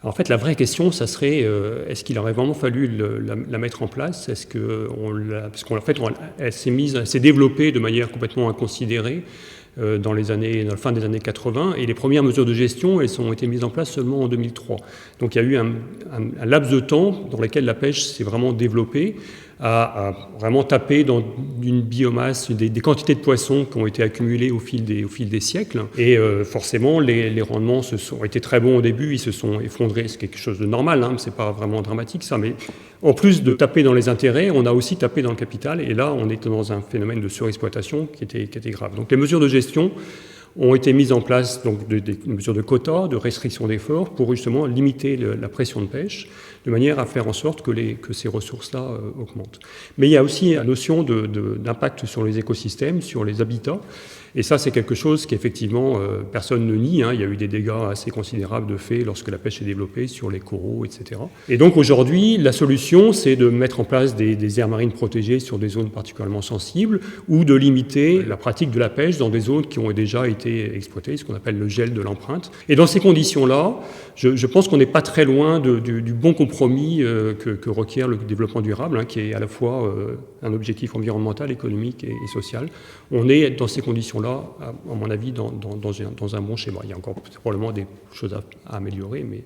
En fait, la vraie question, ça serait est-ce qu'il aurait vraiment fallu la mettre en place? Est-ce que parce qu'en fait, elle s'est développée de manière complètement inconsidérée dans la fin des années 80, et les premières mesures de gestion, elles ont été mises en place seulement en 2003. Donc il y a eu un laps de temps dans lequel la pêche s'est vraiment développée, à vraiment taper dans une biomasse, des quantités de poissons qui ont été accumulées au fil des siècles. Et forcément, les rendements ont été très bons au début, ils se sont effondrés. C'est quelque chose de normal, hein, c'est pas vraiment dramatique ça, mais en plus de taper dans les intérêts, on a aussi tapé dans le capital, et là, on était dans un phénomène de surexploitation qui était grave. Donc les mesures de gestion ont été mises en place, donc des mesures de quotas, de restriction d'efforts, pour justement limiter la pression de pêche, de manière à faire en sorte que ces ressources-là augmentent. Mais il y a aussi la notion d'impact sur les écosystèmes, sur les habitats, et ça, c'est quelque chose qu'effectivement, personne ne nie, hein. Il y a eu des dégâts assez considérables de fait lorsque la pêche est développée sur les coraux, etc. Et donc aujourd'hui, la solution, c'est de mettre en place des aires marines protégées sur des zones particulièrement sensibles, ou de limiter la pratique de la pêche dans des zones qui ont déjà été exploitées, ce qu'on appelle le gel de l'empreinte. Et dans ces conditions-là, je pense qu'on n'est pas très loin du bon compromis que requiert le développement durable, hein, qui est à la fois un objectif environnemental, économique et social. On est dans ces conditions-là, à mon avis, dans un bon schéma. Il y a encore probablement des choses à améliorer, mais